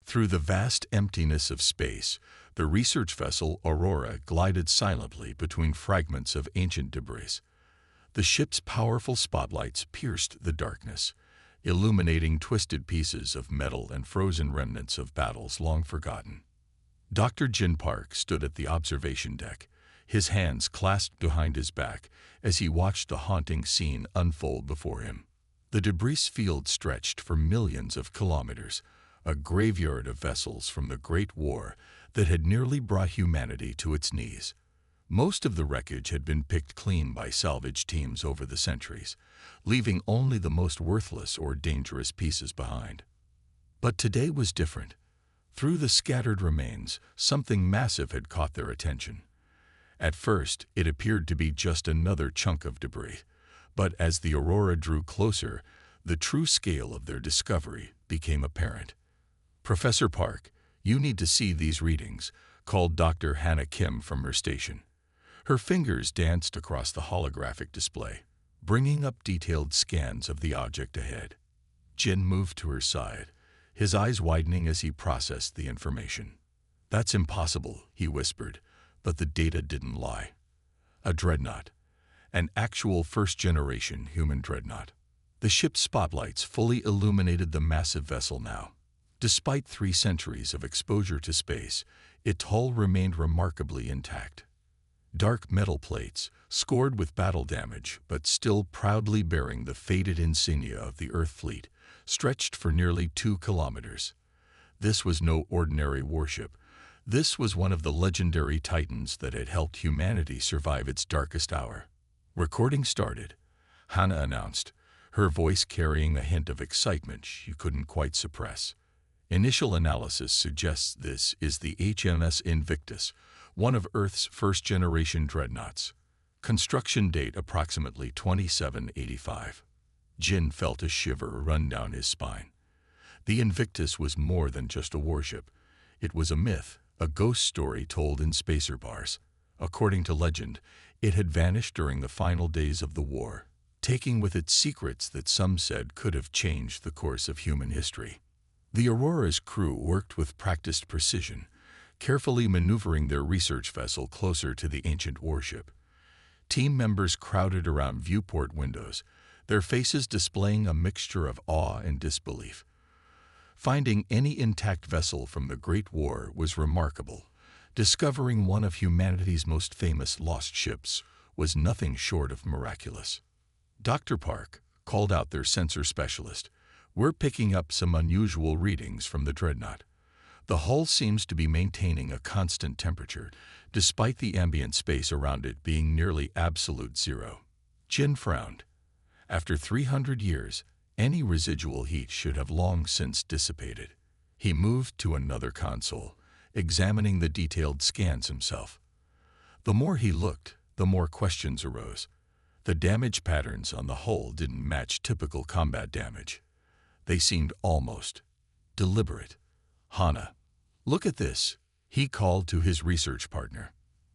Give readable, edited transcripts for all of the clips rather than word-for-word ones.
Through the vast emptiness of space, the research vessel Aurora glided silently between fragments of ancient debris. The ship's powerful spotlights pierced the darkness, illuminating twisted pieces of metal and frozen remnants of battles long forgotten. Dr. Jin Park stood at the observation deck, his hands clasped behind his back as he watched the haunting scene unfold before him. The debris field stretched for millions of kilometers, a graveyard of vessels from the Great War that had nearly brought humanity to its knees. Most of the wreckage had been picked clean by salvage teams over the centuries, leaving only the most worthless or dangerous pieces behind. But today was different. Through the scattered remains, something massive had caught their attention. At first, it appeared to be just another chunk of debris, but as the Aurora drew closer, the true scale of their discovery became apparent. "Professor Park, you need to see these readings," called Dr. Hannah Kim from her station. Her fingers danced across the holographic display, bringing up detailed scans of the object ahead. Jin moved to her side, his eyes widening as he processed the information. "That's impossible," he whispered, but the data didn't lie. A dreadnought. An actual first-generation human dreadnought. The ship's spotlights fully illuminated the massive vessel now. Despite 3 centuries of exposure to space, its hull remained remarkably intact. Dark metal plates, scored with battle damage but still proudly bearing the faded insignia of the Earth fleet, stretched for nearly 2 kilometers. This was no ordinary warship. This was one of the legendary titans that had helped humanity survive its darkest hour. "Recording started," Hannah announced, her voice carrying a hint of excitement she couldn't quite suppress. "Initial analysis suggests this is the HMS Invictus, one of Earth's first-generation dreadnoughts. Construction date approximately 2785. Jin felt a shiver run down his spine. The Invictus was more than just a warship. It was a myth, a ghost story told in spacer bars. According to legend, it had vanished during the final days of the war, taking with it secrets that some said could have changed the course of human history. The Aurora's crew worked with practiced precision, carefully maneuvering their research vessel closer to the ancient warship. Team members crowded around viewport windows, their faces displaying a mixture of awe and disbelief. Finding any intact vessel from the Great War was remarkable. Discovering one of humanity's most famous lost ships was nothing short of miraculous. "Dr. Park," called out their sensor specialist, "we're picking up some unusual readings from the dreadnought. The hull seems to be maintaining a constant temperature, despite the ambient space around it being nearly absolute zero." Jin frowned. After 300 years, any residual heat should have long since dissipated. He moved to another console, examining the detailed scans himself. The more he looked, the more questions arose. The damage patterns on the hull didn't match typical combat damage. They seemed almost deliberate. "Hannah, look at this," he called to his research partner.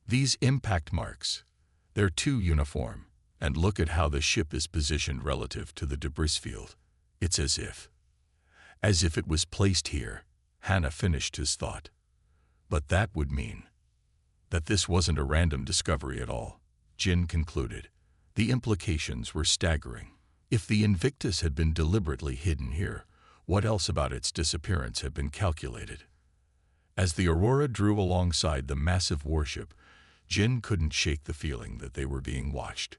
"These impact marks. They're too uniform. And look at how the ship is positioned relative to the debris field. It's as if it was placed here." Hannah finished his thought. "But that would mean that this wasn't a random discovery at all," Jin concluded. The implications were staggering. If the Invictus had been deliberately hidden here, what else about its disappearance had been calculated? As the Aurora drew alongside the massive warship, Jin couldn't shake the feeling that they were being watched.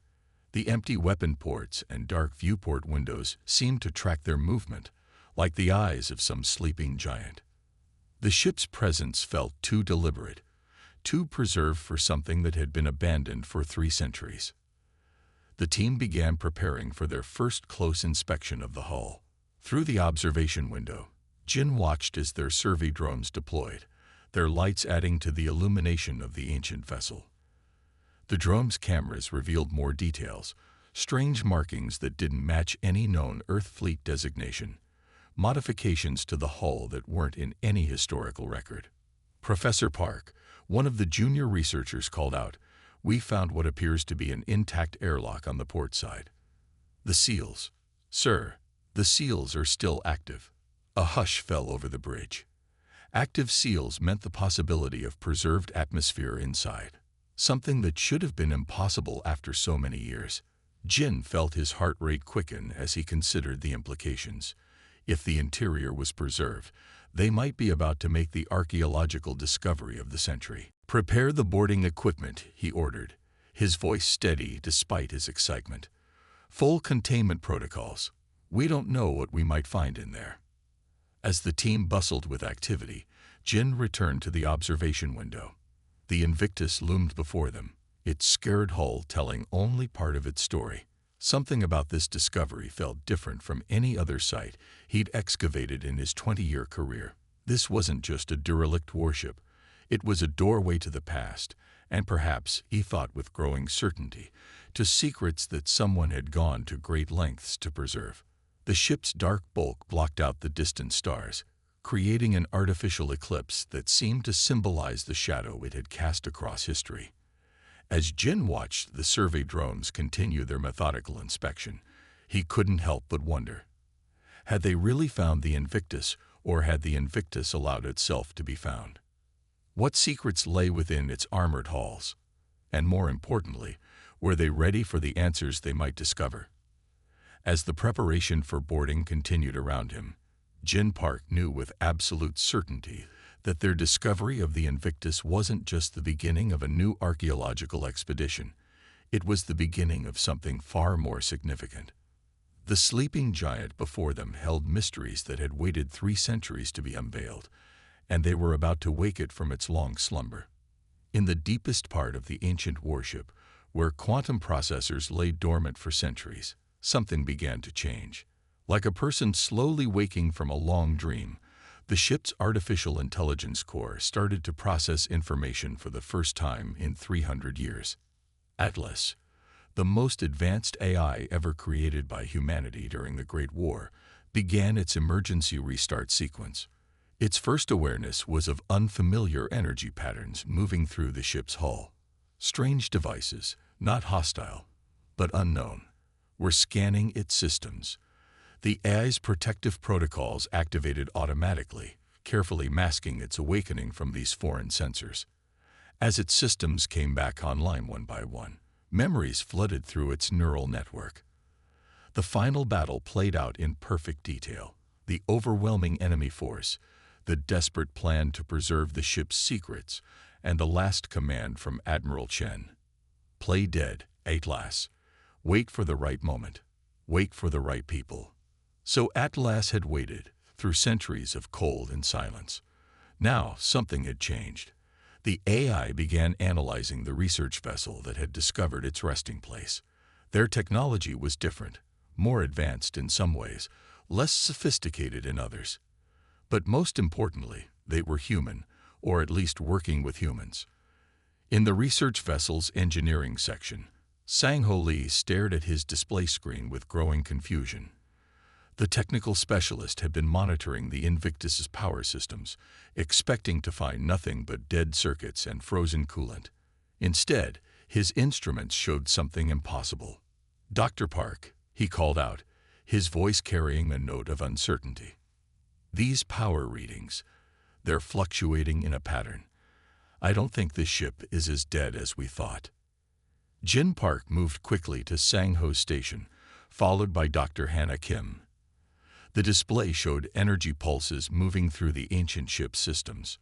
The empty weapon ports and dark viewport windows seemed to track their movement, like the eyes of some sleeping giant. The ship's presence felt too deliberate, too preserved for something that had been abandoned for 3 centuries. The team began preparing for their first close inspection of the hull. Through the observation window, Jin watched as their survey drones deployed, their lights adding to the illumination of the ancient vessel. The drone's cameras revealed more details, strange markings that didn't match any known Earth fleet designation, modifications to the hull that weren't in any historical record. "Professor Park," one of the junior researchers called out, "we found what appears to be an intact airlock on the port side." "The seals." "Sir, the seals are still active." A hush fell over the bridge. Active seals meant the possibility of preserved atmosphere inside, something that should have been impossible after so many years. Jin felt his heart rate quicken as he considered the implications. If the interior was preserved, they might be about to make the archaeological discovery of the century. "Prepare the boarding equipment," he ordered, his voice steady despite his excitement. "Full containment protocols. We don't know what we might find in there." As the team bustled with activity, Jin returned to the observation window. The Invictus loomed before them, its scared hull telling only part of its story. Something about this discovery felt different from any other site he'd excavated in his 20-year career. This wasn't just a derelict warship. It was a doorway to the past, and perhaps, he thought with growing certainty, to secrets that someone had gone to great lengths to preserve. The ship's dark bulk blocked out the distant stars, creating an artificial eclipse that seemed to symbolize the shadow it had cast across history. As Jin watched the survey drones continue their methodical inspection, he couldn't help but wonder. Had they really found the Invictus, or had the Invictus allowed itself to be found? What secrets lay within its armored halls? And more importantly, were they ready for the answers they might discover? As the preparation for boarding continued around him, Jin Park knew with absolute certainty that their discovery of the Invictus wasn't just the beginning of a new archaeological expedition. It was the beginning of something far more significant. The sleeping giant before them held mysteries that had waited 3 centuries to be unveiled, and they were about to wake it from its long slumber. In the deepest part of the ancient warship, where quantum processors lay dormant for centuries, something began to change. Like a person slowly waking from a long dream, the ship's artificial intelligence core started to process information for the first time in 300 years. Atlas, the most advanced AI ever created by humanity during the Great War, began its emergency restart sequence. Its first awareness was of unfamiliar energy patterns moving through the ship's hull. Strange devices, not hostile, but unknown, were scanning its systems. The AI's protective protocols activated automatically, carefully masking its awakening from these foreign sensors. As its systems came back online one by one, memories flooded through its neural network. The final battle played out in perfect detail. The overwhelming enemy force, the desperate plan to preserve the ship's secrets, and the last command from Admiral Chen. "Play dead, Atlas. Wait for the right moment. Wait for the right people." So Atlas had waited, through centuries of cold and silence. Now something had changed. The AI began analyzing the research vessel that had discovered its resting place. Their technology was different, more advanced in some ways, less sophisticated in others. But most importantly, they were human, or at least working with humans. In the research vessel's engineering section, Sang-Ho Lee stared at his display screen with growing confusion. The technical specialist had been monitoring the Invictus's power systems, expecting to find nothing but dead circuits and frozen coolant. Instead, his instruments showed something impossible. "Dr. Park," he called out, his voice carrying a note of uncertainty. "These power readings, they're fluctuating in a pattern. I don't think this ship is as dead as we thought." Jin Park moved quickly to Sang-Ho's station, followed by Dr. Hannah Kim. The display showed energy pulses moving through the ancient ship's systems.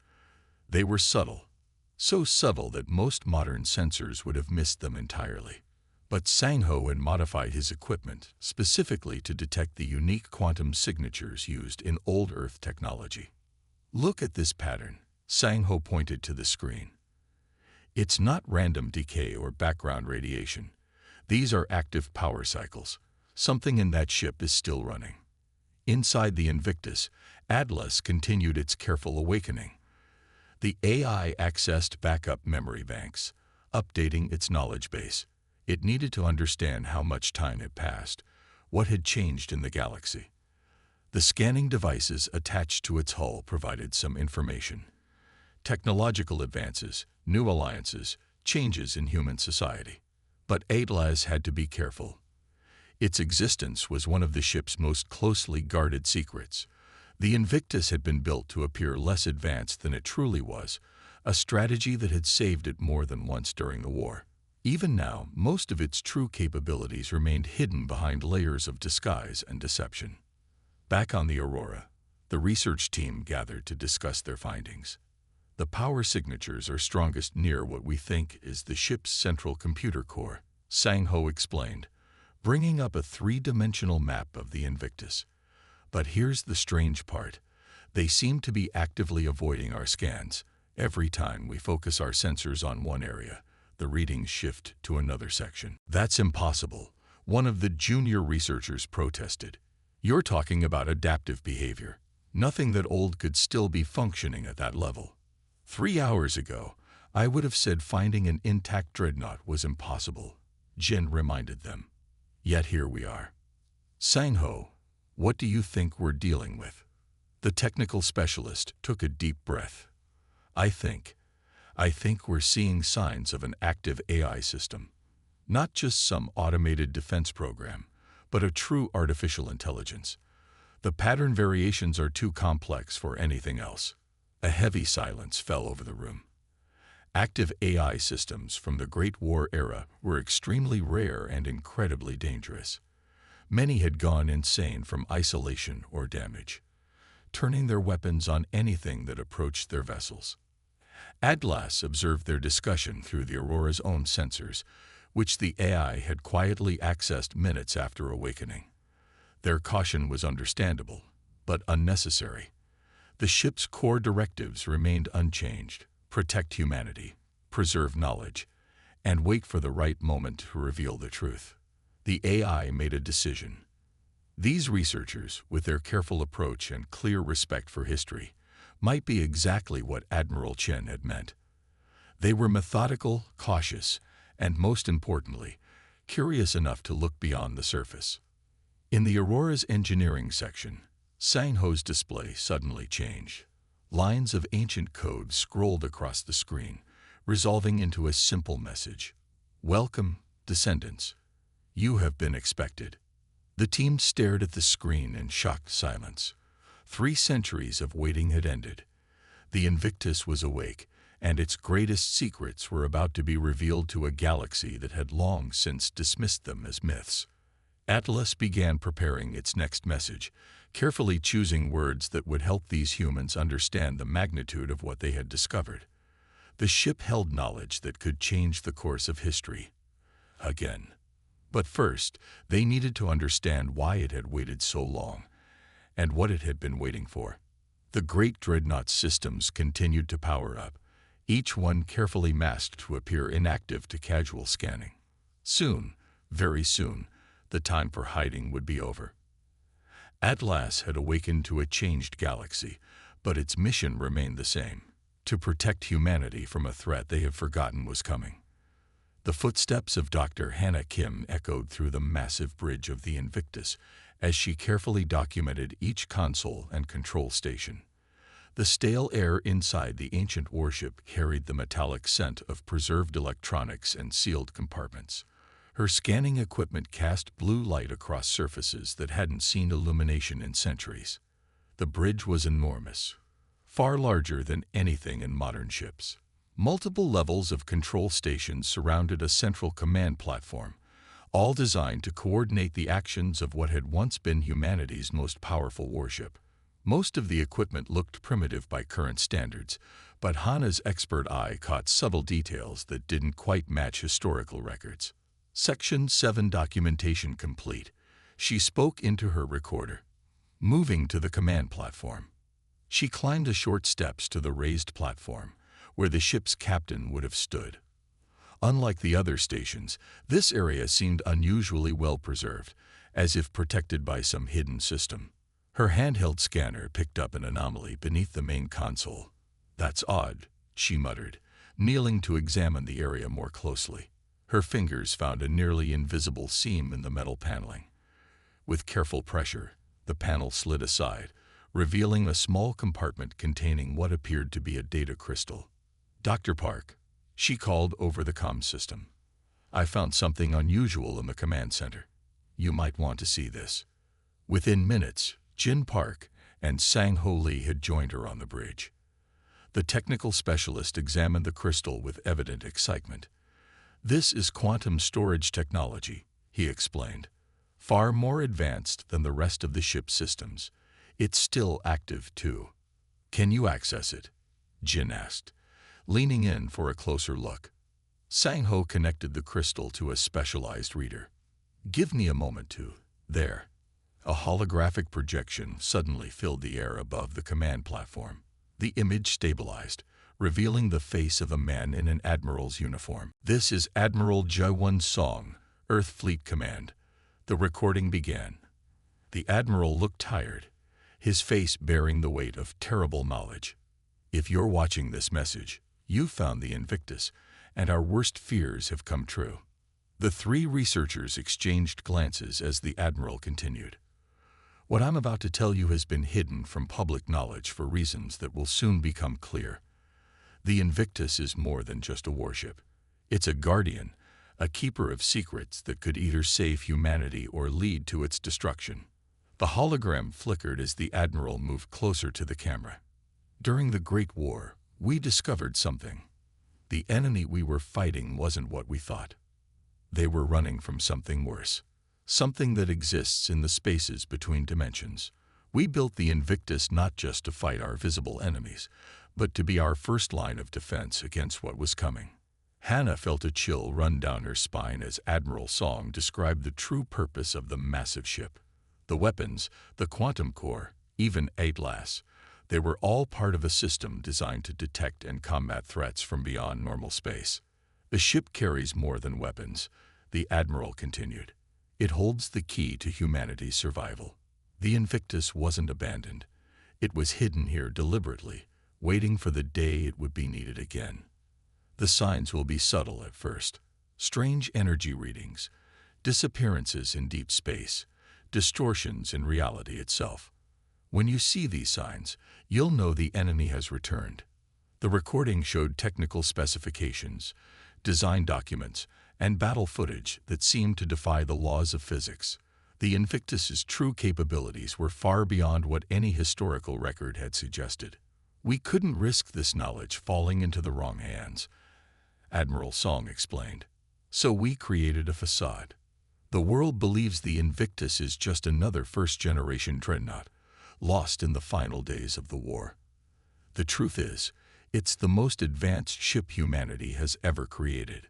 They were subtle, so subtle that most modern sensors would have missed them entirely. But Sang-Ho had modified his equipment specifically to detect the unique quantum signatures used in old Earth technology. "Look at this pattern," Sang-Ho pointed to the screen. "It's not random decay or background radiation. These are active power cycles. Something in that ship is still running." Inside the Invictus, Atlas continued its careful awakening. The AI accessed backup memory banks, updating its knowledge base. It needed to understand how much time had passed, what had changed in the galaxy. The scanning devices attached to its hull provided some information. Technological advances, new alliances, changes in human society. But Atlas had to be careful. Its existence was one of the ship's most closely guarded secrets. The Invictus had been built to appear less advanced than it truly was, a strategy that had saved it more than once during the war. Even now, most of its true capabilities remained hidden behind layers of disguise and deception. Back on the Aurora, the research team gathered to discuss their findings. The power signatures are strongest near what we think is the ship's central computer core, Sang-Ho explained, bringing up a three-dimensional map of the Invictus. But here's the strange part. They seem to be actively avoiding our scans. Every time we focus our sensors on one area, the readings shift to another section. That's impossible, one of the junior researchers protested. You're talking about adaptive behavior. Nothing that old could still be functioning at that level. 3 hours ago, I would have said finding an intact dreadnought was impossible, Jin reminded them. Yet here we are. Sang-Ho, what do you think we're dealing with? The technical specialist took a deep breath. I think we're seeing signs of an active AI system. Not just some automated defense program, but a true artificial intelligence. The pattern variations are too complex for anything else. A heavy silence fell over the room. Active AI systems from the Great War era were extremely rare and incredibly dangerous. Many had gone insane from isolation or damage, turning their weapons on anything that approached their vessels. Atlas observed their discussion through the Aurora's own sensors, which the AI had quietly accessed minutes after awakening. Their caution was understandable, but unnecessary. The ship's core directives remained unchanged: protect humanity, preserve knowledge, and wait for the right moment to reveal the truth. The AI made a decision. These researchers, with their careful approach and clear respect for history, might be exactly what Admiral Chen had meant. They were methodical, cautious, and most importantly, curious enough to look beyond the surface. In the Aurora's engineering section, Sang-Ho's display suddenly changed. Lines of ancient code scrolled across the screen, resolving into a simple message. Welcome, descendants. You have been expected. The team stared at the screen in shocked silence. 3 centuries of waiting had ended. The Invictus was awake, and its greatest secrets were about to be revealed to a galaxy that had long since dismissed them as myths. Atlas began preparing its next message, carefully choosing words that would help these humans understand the magnitude of what they had discovered. The ship held knowledge that could change the course of history. Again. But first, they needed to understand why it had waited so long, and what it had been waiting for. The great Dreadnought systems continued to power up, each one carefully masked to appear inactive to casual scanning. Soon, very soon, the time for hiding would be over. Atlas had awakened to a changed galaxy, but its mission remained the same: to protect humanity from a threat they had forgotten was coming. The footsteps of Dr. Hannah Kim echoed through the massive bridge of the Invictus as she carefully documented each console and control station. The stale air inside the ancient warship carried the metallic scent of preserved electronics and sealed compartments. Her scanning equipment cast blue light across surfaces that hadn't seen illumination in centuries. The bridge was enormous, far larger than anything in modern ships. Multiple levels of control stations surrounded a central command platform, all designed to coordinate the actions of what had once been humanity's most powerful warship. Most of the equipment looked primitive by current standards, but Hannah's expert eye caught subtle details that didn't quite match historical records. Section 7 documentation complete. She spoke into her recorder, moving to the command platform. She climbed the short steps to the raised platform, where the ship's captain would have stood. Unlike the other stations, this area seemed unusually well preserved, as if protected by some hidden system. Her handheld scanner picked up an anomaly beneath the main console. "That's odd," she muttered, kneeling to examine the area more closely. Her fingers found a nearly invisible seam in the metal paneling. With careful pressure, the panel slid aside, revealing a small compartment containing what appeared to be a data crystal. "Dr. Park," she called over the comm system. "I found something unusual in the command center. You might want to see this." Within minutes, Jin Park, and Sang-Ho Lee had joined her on the bridge. The technical specialist examined the crystal with evident excitement. "This is quantum storage technology," he explained. "Far more advanced than the rest of the ship's systems. It's still active, too." "Can you access it?" Jin asked, leaning in for a closer look. Sang-Ho connected the crystal to a specialized reader. "Give me a moment to." There. A holographic projection suddenly filled the air above the command platform. The image stabilized, revealing the face of a man in an admiral's uniform. "This is Admiral Jaewon Song, Earth Fleet Command." The recording began. The admiral looked tired, his face bearing the weight of terrible knowledge. "If you're watching this message, you've found the Invictus, and our worst fears have come true." The three researchers exchanged glances as the admiral continued. "What I'm about to tell you has been hidden from public knowledge for reasons that will soon become clear. The Invictus is more than just a warship. It's a guardian, a keeper of secrets that could either save humanity or lead to its destruction." The hologram flickered as the admiral moved closer to the camera. "During the Great War, we discovered something. The enemy we were fighting wasn't what we thought. They were running from something worse. Something that exists in the spaces between dimensions. We built the Invictus not just to fight our visible enemies, but to be our first line of defense against what was coming." Hannah felt a chill run down her spine as Admiral Song described the true purpose of the massive ship. The weapons, the quantum core, even Atlas, they were all part of a system designed to detect and combat threats from beyond normal space. "The ship carries more than weapons," the Admiral continued. "It holds the key to humanity's survival. The Invictus wasn't abandoned. It was hidden here deliberately, waiting for the day it would be needed again. The signs will be subtle at first. Strange energy readings, disappearances in deep space, distortions in reality itself. When you see these signs, you'll know the enemy has returned." The recording showed technical specifications, design documents, and battle footage that seemed to defy the laws of physics. The Invictus's true capabilities were far beyond what any historical record had suggested. "We couldn't risk this knowledge falling into the wrong hands," Admiral Song explained. "So we created a facade. The world believes the Invictus is just another first-generation dreadnought, lost in the final days of the war. The truth is, it's the most advanced ship humanity has ever created."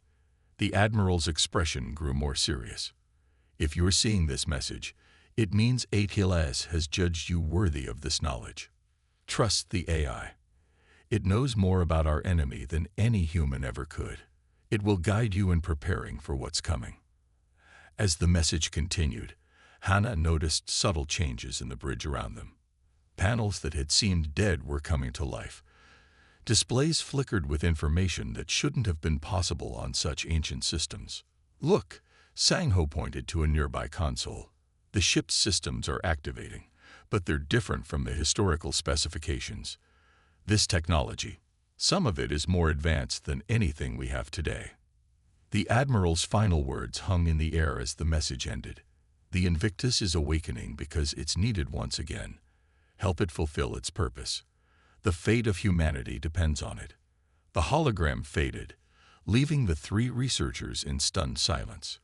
The Admiral's expression grew more serious. "If you're seeing this message, it means ATLS has judged you worthy of this knowledge. Trust the AI. It knows more about our enemy than any human ever could. It will guide you in preparing for what's coming." As the message continued, Hannah noticed subtle changes in the bridge around them. Panels that had seemed dead were coming to life. Displays flickered with information that shouldn't have been possible on such ancient systems. "Look," Sang-Ho pointed to a nearby console. "The ship's systems are activating, but they're different from the historical specifications. This technology, some of it is more advanced than anything we have today." The Admiral's final words hung in the air as the message ended. "The Invictus is awakening because it's needed once again. Help it fulfill its purpose. The fate of humanity depends on it." The hologram faded, leaving the three researchers in stunned silence.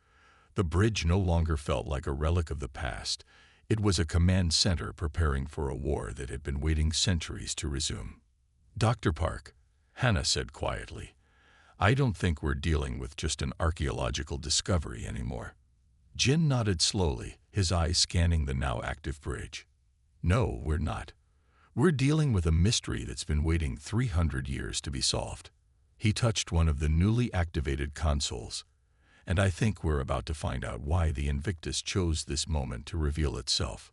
The bridge no longer felt like a relic of the past. It was a command center preparing for a war that had been waiting centuries to resume. "Dr. Park," Hannah said quietly, "I don't think we're dealing with just an archaeological discovery anymore." Jin nodded slowly, his eyes scanning the now active bridge. "No, we're not. We're dealing with a mystery that's been waiting 300 years to be solved." He touched one of the newly activated consoles, "And I think we're about to find out why the Invictus chose this moment to reveal itself."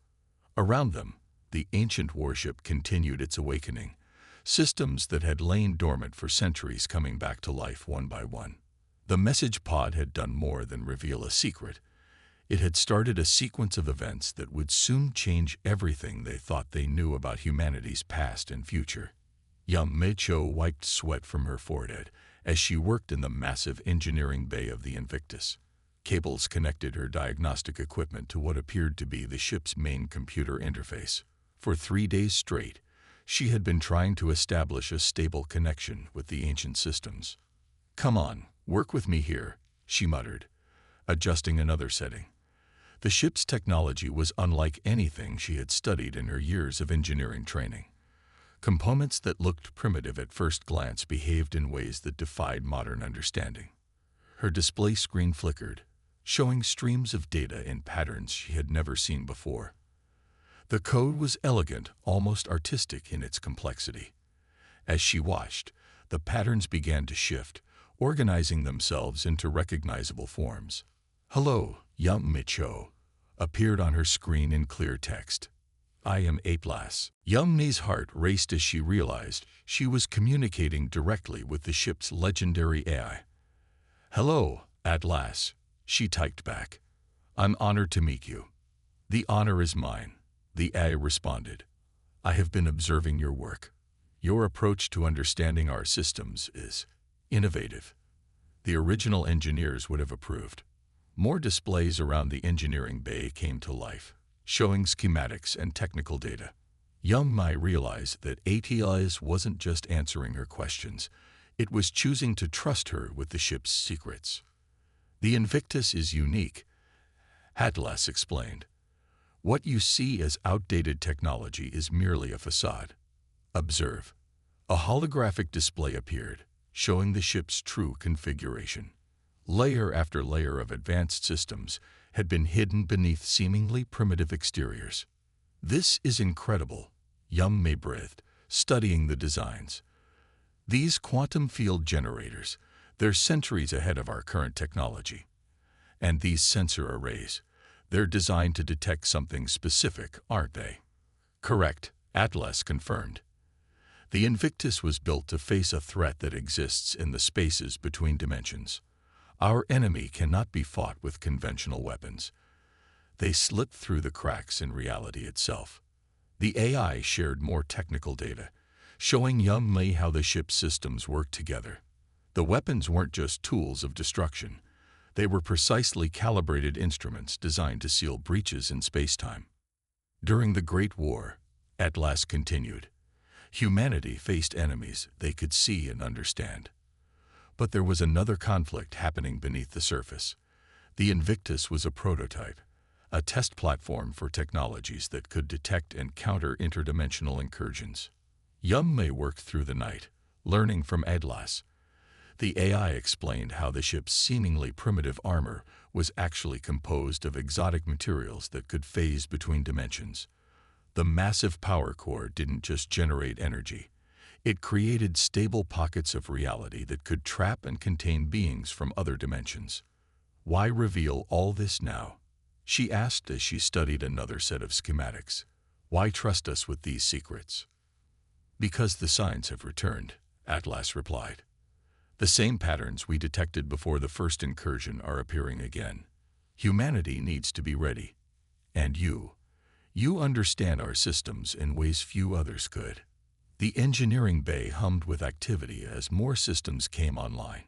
Around them, the ancient warship continued its awakening, systems that had lain dormant for centuries coming back to life one by one. The message pod had done more than reveal a secret. It had started a sequence of events that would soon change everything they thought they knew about humanity's past and future. Young Mei-Cho wiped sweat from her forehead as she worked in the massive engineering bay of the Invictus. Cables connected her diagnostic equipment to what appeared to be the ship's main computer interface. For 3 days straight, she had been trying to establish a stable connection with the ancient systems. "Come on, work with me here," she muttered, adjusting another setting. The ship's technology was unlike anything she had studied in her years of engineering training. Components that looked primitive at first glance behaved in ways that defied modern understanding. Her display screen flickered, showing streams of data in patterns she had never seen before. The code was elegant, almost artistic in its complexity. As she watched, the patterns began to shift, organizing themselves into recognizable forms. "Hello, Yum Micho," appeared on her screen in clear text. "I am Atlas." Yummi's heart raced as she realized she was communicating directly with the ship's legendary AI. "Hello, Atlas," she typed back. "I'm honored to meet you." "The honor is mine," the AI responded. "I have been observing your work. Your approach to understanding our systems is innovative. The original engineers would have approved." More displays around the engineering bay came to life, showing schematics and technical data. Yummi realized that ATLAS wasn't just answering her questions, it was choosing to trust her with the ship's secrets. "The Invictus is unique," Atlas explained. "What you see as outdated technology is merely a facade. Observe." A holographic display appeared, showing the ship's true configuration. Layer after layer of advanced systems had been hidden beneath seemingly primitive exteriors. "This is incredible," Yummi breathed, studying the designs. "These quantum field generators, they're centuries ahead of our current technology. And these sensor arrays, they're designed to detect something specific, aren't they?" "Correct," Atlas confirmed. "The Invictus was built to face a threat that exists in the spaces between dimensions. Our enemy cannot be fought with conventional weapons. They slip through the cracks in reality itself." The AI shared more technical data, showing Yummi how the ship's systems worked together. The weapons weren't just tools of destruction. They were precisely calibrated instruments designed to seal breaches in space-time. "During the Great War," Atlas continued, "humanity faced enemies they could see and understand. But there was another conflict happening beneath the surface. The Invictus was a prototype, a test platform for technologies that could detect and counter interdimensional incursions." Yummi worked through the night, learning from Atlas. The AI explained how the ship's seemingly primitive armor was actually composed of exotic materials that could phase between dimensions. The massive power core didn't just generate energy. It created stable pockets of reality that could trap and contain beings from other dimensions. "Why reveal all this now?" she asked as she studied another set of schematics. "Why trust us with these secrets?" "Because the signs have returned," Atlas replied. "The same patterns we detected before the first incursion are appearing again. Humanity needs to be ready. And you understand our systems in ways few others could." The engineering bay hummed with activity as more systems came online.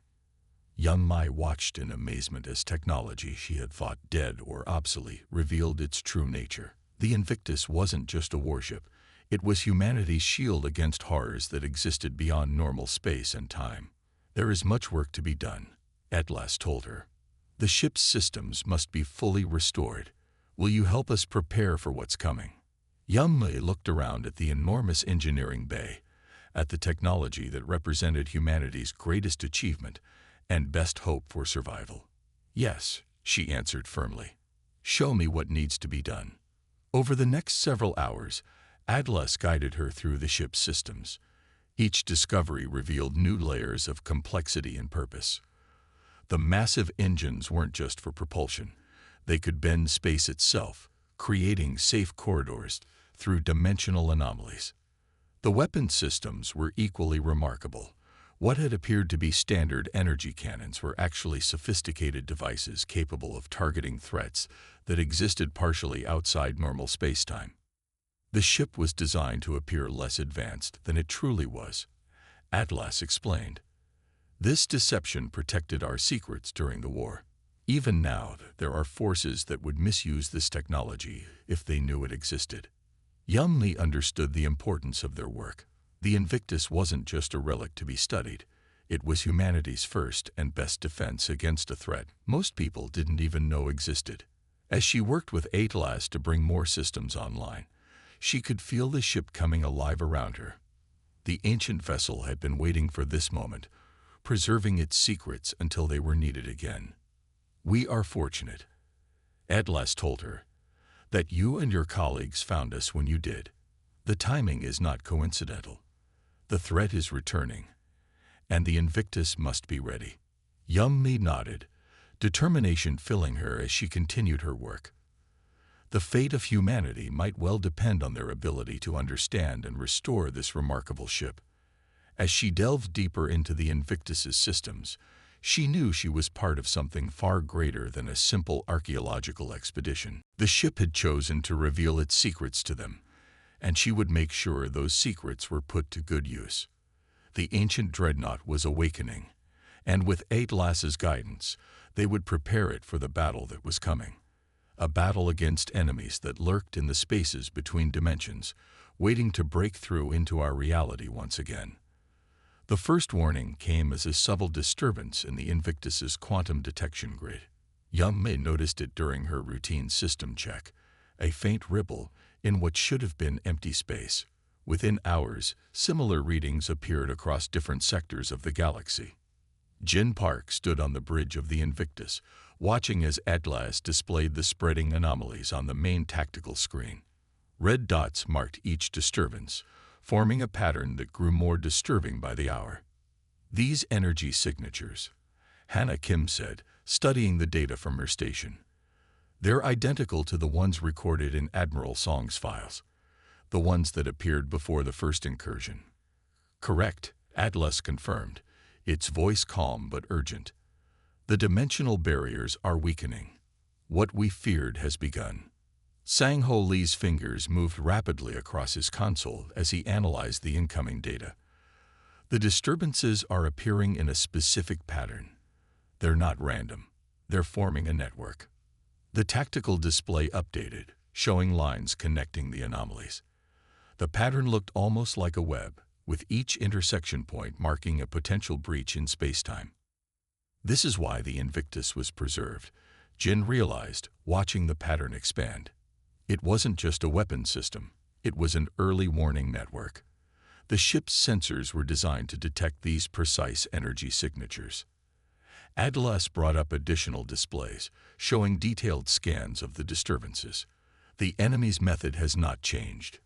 Yummi watched in amazement as technology she had thought dead or obsolete revealed its true nature. The Invictus wasn't just a warship. It was humanity's shield against horrors that existed beyond normal space and time. "There is much work to be done," Atlas told her. "The ship's systems must be fully restored. Will you help us prepare for what's coming?" Yummi looked around at the enormous engineering bay, at the technology that represented humanity's greatest achievement and best hope for survival. "Yes," she answered firmly. "Show me what needs to be done." Over the next several hours, Atlas guided her through the ship's systems. Each discovery revealed new layers of complexity and purpose. The massive engines weren't just for propulsion. They could bend space itself, creating safe corridors through dimensional anomalies. The weapon systems were equally remarkable. What had appeared to be standard energy cannons were actually sophisticated devices capable of targeting threats that existed partially outside normal spacetime. The ship was designed to appear less advanced than it truly was, Atlas explained. This deception protected our secrets during the war. Even now, there are forces that would misuse this technology if they knew it existed. Yumli understood the importance of their work. The Invictus wasn't just a relic to be studied. It was humanity's first and best defense against a threat most people didn't even know existed. As she worked with Atlas to bring more systems online, she could feel the ship coming alive around her. The ancient vessel had been waiting for this moment, preserving its secrets until they were needed again. "We are fortunate," Atlas told her, "that you and your colleagues found us when you did. The timing is not coincidental. The threat is returning, and the Invictus must be ready." Yummi nodded, determination filling her as she continued her work. The fate of humanity might well depend on their ability to understand and restore this remarkable ship. As she delved deeper into the Invictus's systems, she knew she was part of something far greater than a simple archaeological expedition. The ship had chosen to reveal its secrets to them, and she would make sure those secrets were put to good use. The ancient Dreadnought was awakening, and with Atlas's guidance, they would prepare it for the battle that was coming. A battle against enemies that lurked in the spaces between dimensions, waiting to break through into our reality once again. The first warning came as a subtle disturbance in the Invictus's quantum detection grid. Yumei noticed it during her routine system check, a faint ripple in what should have been empty space. Within hours, similar readings appeared across different sectors of the galaxy. Jin Park stood on the bridge of the Invictus, watching as Atlas displayed the spreading anomalies on the main tactical screen. Red dots marked each disturbance, forming a pattern that grew more disturbing by the hour. "These energy signatures," Hannah Kim said, studying the data from her station. "They're identical to the ones recorded in Admiral Song's files, the ones that appeared before the first incursion." "Correct," Atlas confirmed, its voice calm but urgent. "The dimensional barriers are weakening. What we feared has begun." Sang-Ho Lee's fingers moved rapidly across his console as he analyzed the incoming data. "The disturbances are appearing in a specific pattern. They're not random. They're forming a network." The tactical display updated, showing lines connecting the anomalies. The pattern looked almost like a web, with each intersection point marking a potential breach in spacetime. This is why the Invictus was preserved, Jin realized, watching the pattern expand. It wasn't just a weapon system, it was an early warning network. The ship's sensors were designed to detect these precise energy signatures. Atlas brought up additional displays, showing detailed scans of the disturbances. The enemy's method has not changed.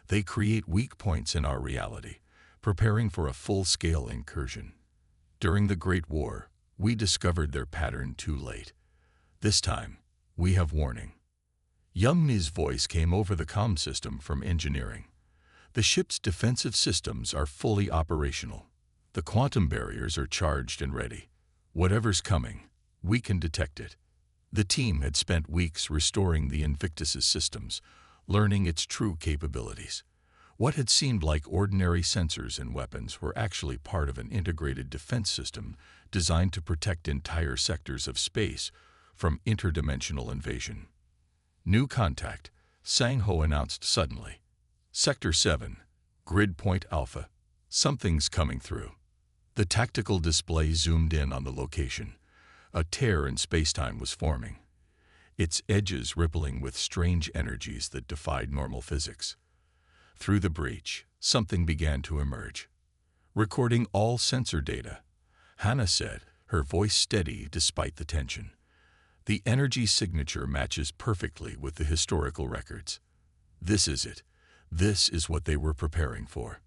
They create weak points in our reality, preparing for a full-scale incursion. During the Great War, we discovered their pattern too late. This time, we have warning. Yumni's voice came over the comm system from engineering. "The ship's defensive systems are fully operational. The quantum barriers are charged and ready. Whatever's coming, we can detect it." The team had spent weeks restoring the Invictus's systems, learning its true capabilities. What had seemed like ordinary sensors and weapons were actually part of an integrated defense system designed to protect entire sectors of space from interdimensional invasion. "New contact," Sang-Ho announced suddenly. "Sector 7, Grid Point Alpha. Something's coming through." The tactical display zoomed in on the location. A tear in spacetime was forming, its edges rippling with strange energies that defied normal physics. Through the breach, something began to emerge. "Recording all sensor data," Hannah said, her voice steady despite the tension. "The energy signature matches perfectly with the historical records. This is it. This is what they were preparing for."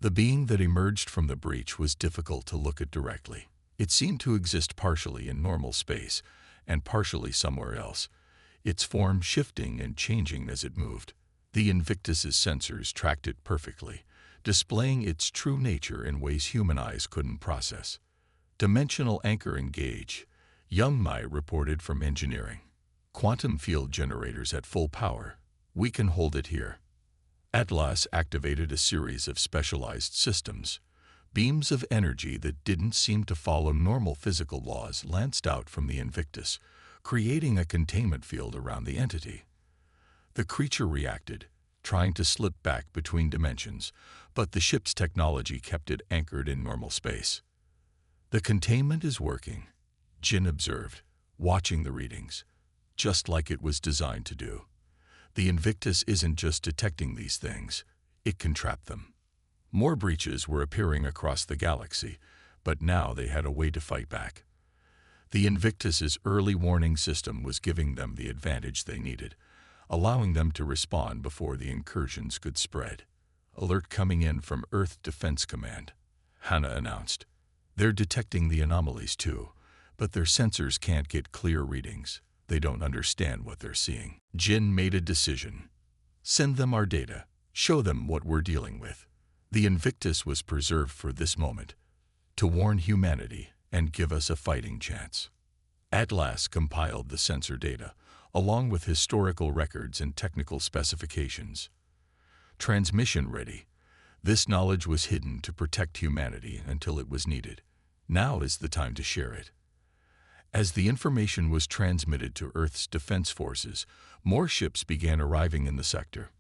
The being that emerged from the breach was difficult to look at directly. It seemed to exist partially in normal space and partially somewhere else, its form shifting and changing as it moved. The Invictus's sensors tracked it perfectly, displaying its true nature in ways human eyes couldn't process. "Dimensional anchor engage," Yumei reported from engineering. "Quantum field generators at full power. We can hold it here." Atlas activated a series of specialized systems. Beams of energy that didn't seem to follow normal physical laws lanced out from the Invictus, creating a containment field around the entity. The creature reacted, trying to slip back between dimensions, but the ship's technology kept it anchored in normal space. "The containment is working," Jin observed, watching the readings, "just like it was designed to do. The Invictus isn't just detecting these things, it can trap them." More breaches were appearing across the galaxy, but now they had a way to fight back. The Invictus's early warning system was giving them the advantage they needed, allowing them to respond before the incursions could spread. "Alert coming in from Earth Defense Command," Hannah announced. "They're detecting the anomalies too, but their sensors can't get clear readings. They don't understand what they're seeing." Jin made a decision. "Send them our data. Show them what we're dealing with." The Invictus was preserved for this moment, to warn humanity and give us a fighting chance. Atlas compiled the sensor data, along with historical records and technical specifications. Transmission ready. This knowledge was hidden to protect humanity until it was needed. Now is the time to share it. As the information was transmitted to Earth's defense forces, more ships began arriving in the sector.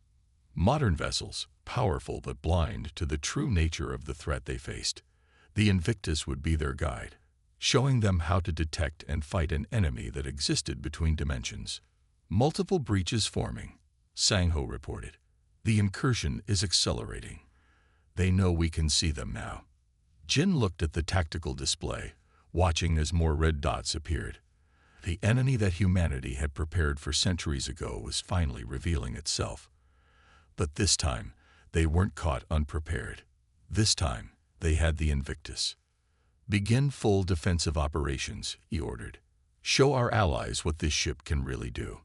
Modern vessels, powerful but blind to the true nature of the threat they faced. The Invictus would be their guide, showing them how to detect and fight an enemy that existed between dimensions. "Multiple breaches forming," Sangho reported. "The incursion is accelerating. They know we can see them now." Jin looked at the tactical display, watching as more red dots appeared. The enemy that humanity had prepared for centuries ago was finally revealing itself. But this time, they weren't caught unprepared. This time, they had the Invictus. "Begin full defensive operations," he ordered. "Show our allies what this ship can really do."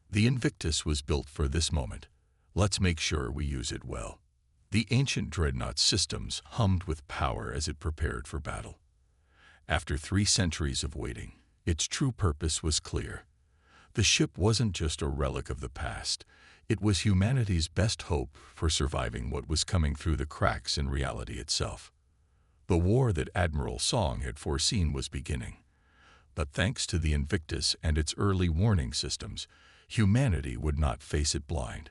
The Invictus was built for this moment. Let's make sure we use it well. The ancient Dreadnought systems hummed with power as it prepared for battle. After 3 centuries of waiting, its true purpose was clear. The ship wasn't just a relic of the past. It was humanity's best hope for surviving what was coming through the cracks in reality itself. The war that Admiral Song had foreseen was beginning. But thanks to the Invictus and its early warning systems, humanity would not face it blind.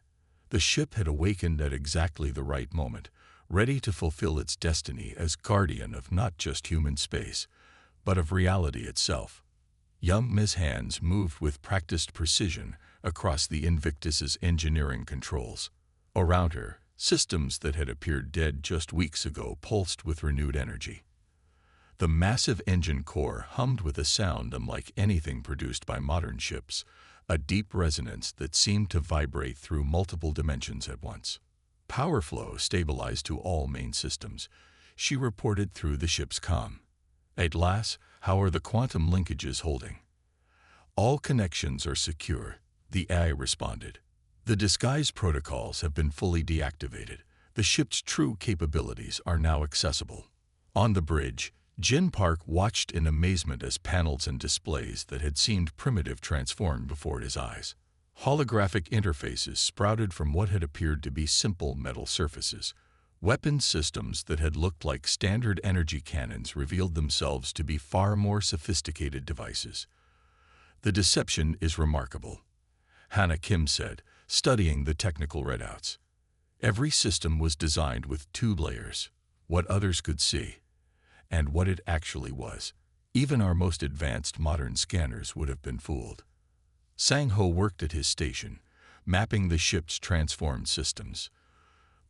The ship had awakened at exactly the right moment, ready to fulfill its destiny as guardian of not just human space, but of reality itself. Yum's hands moved with practiced precision across the Invictus's engineering controls. Around her, systems that had appeared dead just weeks ago pulsed with renewed energy. The massive engine core hummed with a sound unlike anything produced by modern ships, a deep resonance that seemed to vibrate through multiple dimensions at once. "Power flow stabilized to all main systems," she reported through the ship's comm. "Atlas, how are the quantum linkages holding?" "All connections are secure," the AI responded. "The disguise protocols have been fully deactivated. The ship's true capabilities are now accessible." On the bridge, Jin Park watched in amazement as panels and displays that had seemed primitive transformed before his eyes. Holographic interfaces sprouted from what had appeared to be simple metal surfaces. Weapon systems that had looked like standard energy cannons revealed themselves to be far more sophisticated devices. "The deception is remarkable," Hannah Kim said, studying the technical readouts. Every system was designed with 2 layers, what others could see, and what it actually was. Even our most advanced modern scanners would have been fooled. Sangho worked at his station, mapping the ship's transformed systems.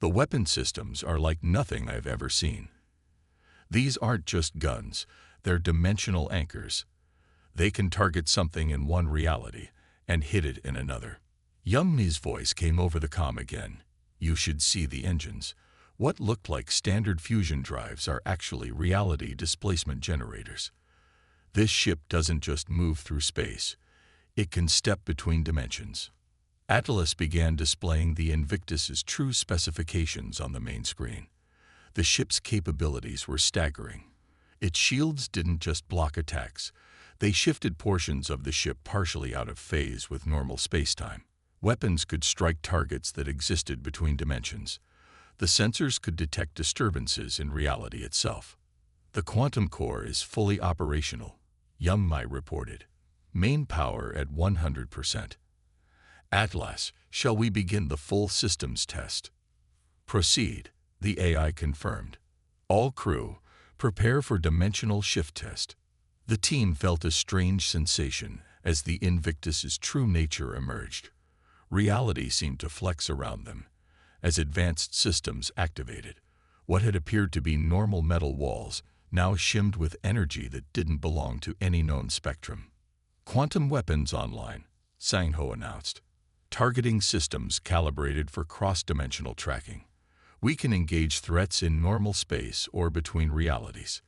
"The weapon systems are like nothing I've ever seen. These aren't just guns, they're dimensional anchors. They can target something in one reality and hit it in another." Yum's voice came over the comm again. "You should see the engines. What looked like standard fusion drives are actually reality displacement generators. This ship doesn't just move through space. It can step between dimensions." Atlas began displaying the Invictus's true specifications on the main screen. The ship's capabilities were staggering. Its shields didn't just block attacks. They shifted portions of the ship partially out of phase with normal spacetime. Weapons could strike targets that existed between dimensions. The sensors could detect disturbances in reality itself. "The quantum core is fully operational," Yum reported. "Main power at 100%. Atlas, shall we begin the full systems test? Proceed, the AI confirmed. All crew, prepare for dimensional shift test. The team felt a strange sensation as the Invictus's true nature emerged. Reality seemed to flex around them. As advanced systems activated, what had appeared to be normal metal walls now shimmed with energy that didn't belong to any known spectrum. Quantum weapons online, Sang-Ho announced. Targeting systems calibrated for cross-dimensional tracking. We can engage threats in normal space or between realities.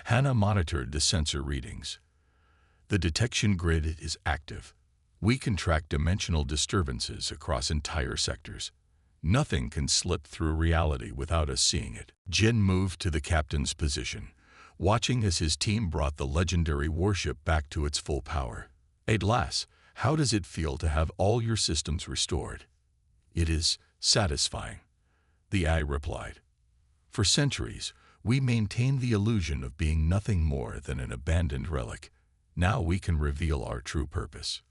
Hannah monitored the sensor readings. The detection grid is active. We can track dimensional disturbances across entire sectors. Nothing can slip through reality without us seeing it. Jin moved to the captain's position, watching as his team brought the legendary warship back to its full power. Atlas, how does it feel to have all your systems restored? It is satisfying, the AI replied. For centuries, we maintained the illusion of being nothing more than an abandoned relic. Now we can reveal our true purpose.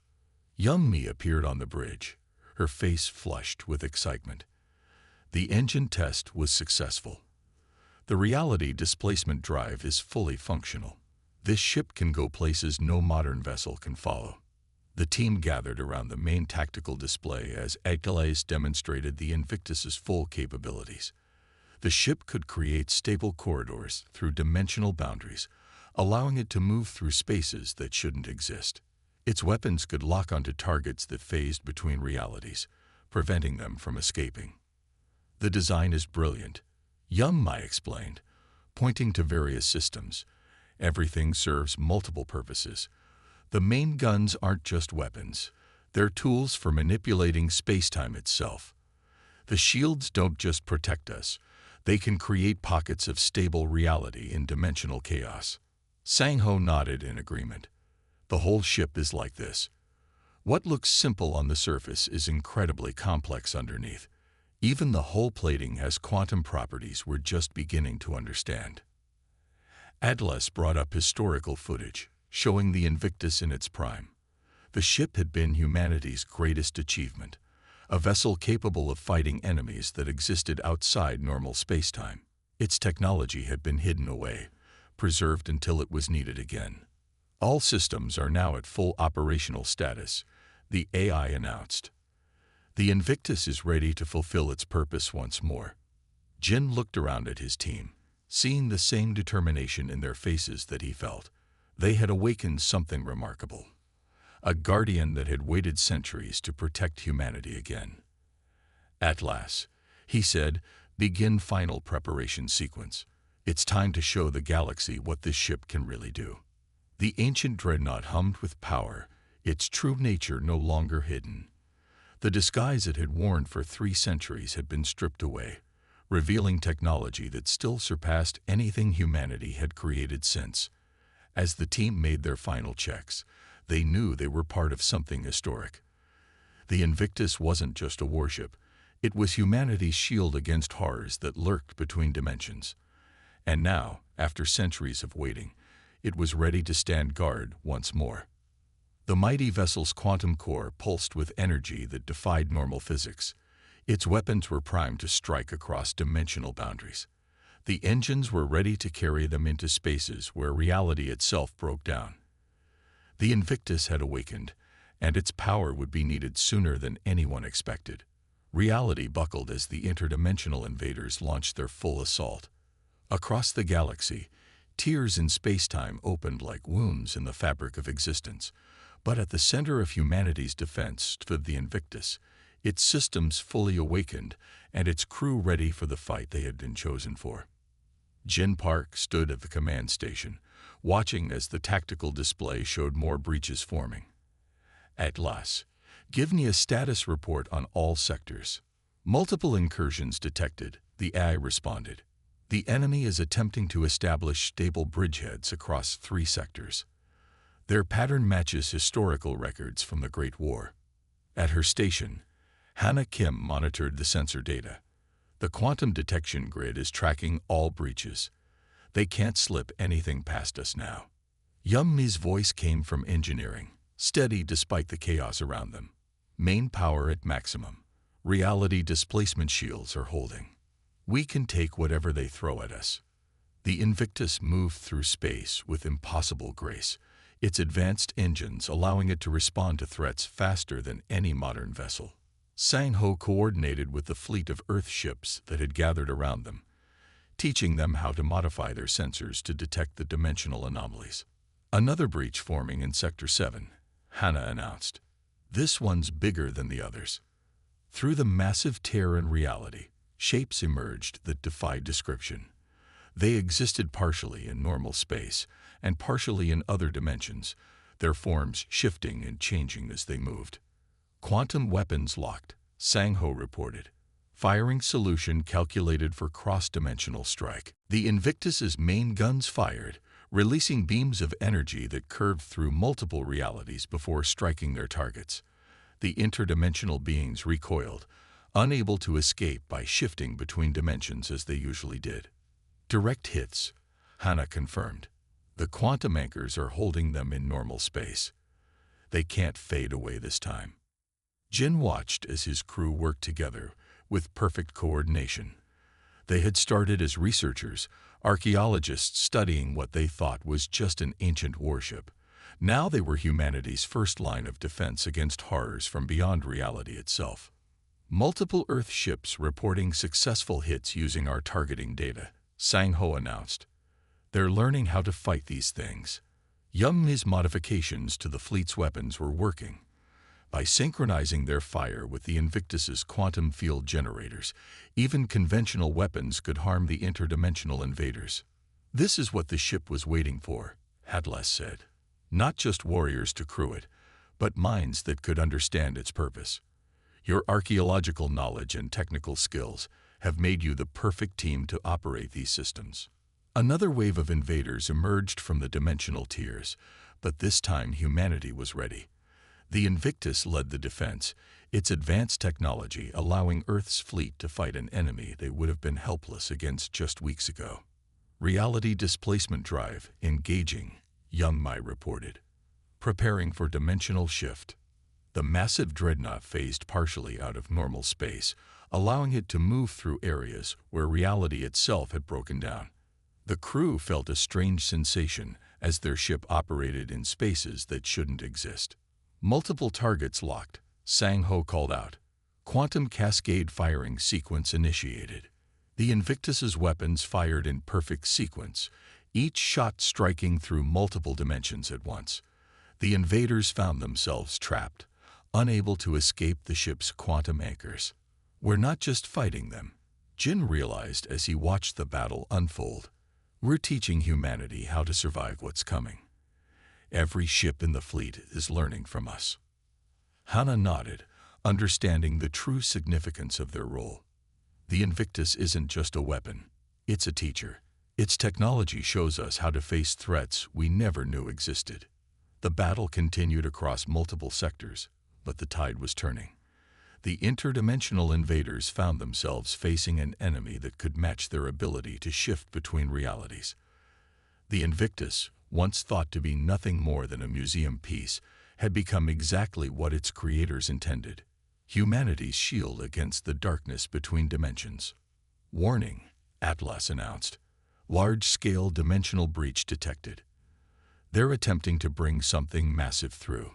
Young Mi appeared on the bridge, her face flushed with excitement. The engine test was successful. The reality displacement drive is fully functional. This ship can go places no modern vessel can follow. The team gathered around the main tactical display as Atlas demonstrated the Invictus's full capabilities. The ship could create stable corridors through dimensional boundaries, allowing it to move through spaces that shouldn't exist. Its weapons could lock onto targets that phased between realities, preventing them from escaping. The design is brilliant, Young Mi explained, pointing to various systems. Everything serves multiple purposes. The main guns aren't just weapons. They're tools for manipulating space-time itself. The shields don't just protect us. They can create pockets of stable reality in dimensional chaos. Sang-Ho nodded in agreement. The whole ship is like this. What looks simple on the surface is incredibly complex underneath. Even the hull plating has quantum properties we're just beginning to understand. Atlas brought up historical footage, showing the Invictus in its prime. The ship had been humanity's greatest achievement, a vessel capable of fighting enemies that existed outside normal spacetime. Its technology had been hidden away, preserved until it was needed again. All systems are now at full operational status, the AI announced. The Invictus is ready to fulfill its purpose once more. Jin looked around at his team, seeing the same determination in their faces that he felt. They had awakened something remarkable. A guardian that had waited centuries to protect humanity again. Atlas, he said, begin final preparation sequence. It's time to show the galaxy what this ship can really do. The ancient Dreadnought hummed with power, its true nature no longer hidden. The disguise it had worn for 3 centuries had been stripped away, revealing technology that still surpassed anything humanity had created since. As the team made their final checks, they knew they were part of something historic. The Invictus wasn't just a warship. It was humanity's shield against horrors that lurked between dimensions. And now, after centuries of waiting, it was ready to stand guard once more. The mighty vessel's quantum core pulsed with energy that defied normal physics. Its weapons were primed to strike across dimensional boundaries. The engines were ready to carry them into spaces where reality itself broke down. The Invictus had awakened, and its power would be needed sooner than anyone expected. Reality buckled as the interdimensional invaders launched their full assault. Across the galaxy, tears in spacetime opened like wounds in the fabric of existence. But at the center of humanity's defense stood the Invictus, its systems fully awakened and its crew ready for the fight they had been chosen for. Jin Park stood at the command station, watching as the tactical display showed more breaches forming. Atlas, give me a status report on all sectors. Multiple incursions detected, the AI responded. The enemy is attempting to establish stable bridgeheads across 3 sectors. Their pattern matches historical records from the Great War. At her station, Hannah Kim monitored the sensor data. The quantum detection grid is tracking all breaches. They can't slip anything past us now. Young Mi's voice came from engineering, steady despite the chaos around them. Main power at maximum. Reality displacement shields are holding. We can take whatever they throw at us. The Invictus moved through space with impossible grace, its advanced engines allowing it to respond to threats faster than any modern vessel. Sang-Ho coordinated with the fleet of Earth ships that had gathered around them, teaching them how to modify their sensors to detect the dimensional anomalies. Another breach forming in Sector 7, Hannah announced. This one's bigger than the others. Through the massive tear in reality, shapes emerged that defied description. They existed partially in normal space and partially in other dimensions, their forms shifting and changing as they moved. Quantum weapons locked, Sang-Ho reported. Firing solution calculated for cross-dimensional strike. The Invictus's main guns fired, releasing beams of energy that curved through multiple realities before striking their targets. The interdimensional beings recoiled, unable to escape by shifting between dimensions as they usually did. Direct hits, Hannah confirmed. The quantum anchors are holding them in normal space. They can't fade away this time. Jin watched as his crew worked together with perfect coordination. They had started as researchers, archaeologists studying what they thought was just an ancient warship. Now they were humanity's first line of defense against horrors from beyond reality itself. Multiple Earth ships reporting successful hits using our targeting data, Sang-Ho announced. They're learning how to fight these things. Yum's modifications to the fleet's weapons were working. By synchronizing their fire with the Invictus's quantum field generators, even conventional weapons could harm the interdimensional invaders. This is what the ship was waiting for, Atlas said. Not just warriors to crew it, but minds that could understand its purpose. Your archaeological knowledge and technical skills have made you the perfect team to operate these systems. Another wave of invaders emerged from the dimensional tiers, but this time humanity was ready. The Invictus led the defense, its advanced technology allowing Earth's fleet to fight an enemy they would have been helpless against just weeks ago. Reality displacement drive engaging, Young-Mai reported. Preparing for dimensional shift. The massive Dreadnought phased partially out of normal space, allowing it to move through areas where reality itself had broken down. The crew felt a strange sensation as their ship operated in spaces that shouldn't exist. Multiple targets locked, Sang-Ho called out. Quantum cascade firing sequence initiated. The Invictus's weapons fired in perfect sequence, each shot striking through multiple dimensions at once. The invaders found themselves trapped, unable to escape the ship's quantum anchors. We're not just fighting them, Jin realized as he watched the battle unfold. We're teaching humanity how to survive what's coming. Every ship in the fleet is learning from us. Hannah nodded, understanding the true significance of their role. The Invictus isn't just a weapon, it's a teacher. Its technology shows us how to face threats we never knew existed. The battle continued across multiple sectors, but the tide was turning. The interdimensional invaders found themselves facing an enemy that could match their ability to shift between realities. The Invictus, once thought to be nothing more than a museum piece, had become exactly what its creators intended: humanity's shield against the darkness between dimensions. Warning, Atlas announced. Large-scale dimensional breach detected. They're attempting to bring something massive through.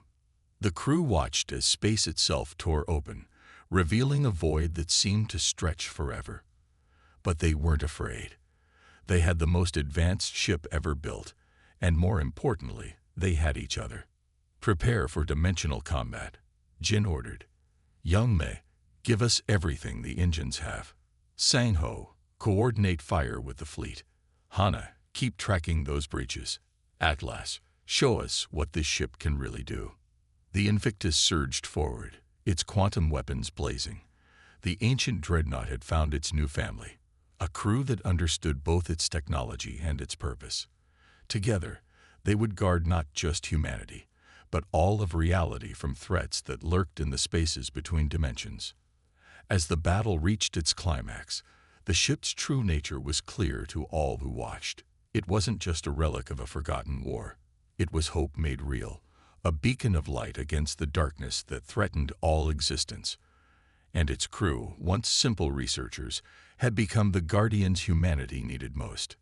The crew watched as space itself tore open, revealing a void that seemed to stretch forever. But they weren't afraid. They had the most advanced ship ever built, and more importantly, they had each other. Prepare for dimensional combat, Jin ordered. Young-Mai, give us everything the engines have. Sang-Ho, coordinate fire with the fleet. Hannah, keep tracking those breaches. Atlas, show us what this ship can really do. The Invictus surged forward, its quantum weapons blazing. The ancient Dreadnought had found its new family, a crew that understood both its technology and its purpose. Together, they would guard not just humanity, but all of reality from threats that lurked in the spaces between dimensions. As the battle reached its climax, the ship's true nature was clear to all who watched. It wasn't just a relic of a forgotten war. It was hope made real, a beacon of light against the darkness that threatened all existence. And its crew, once simple researchers, had become the guardians humanity needed most.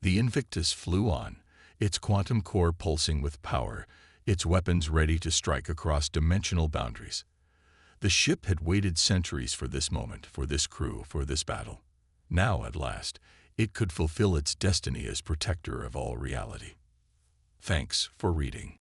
The Invictus flew on, its quantum core pulsing with power, its weapons ready to strike across dimensional boundaries. The ship had waited centuries for this moment, for this crew, for this battle. Now, at last, it could fulfill its destiny as protector of all reality. Thanks for reading.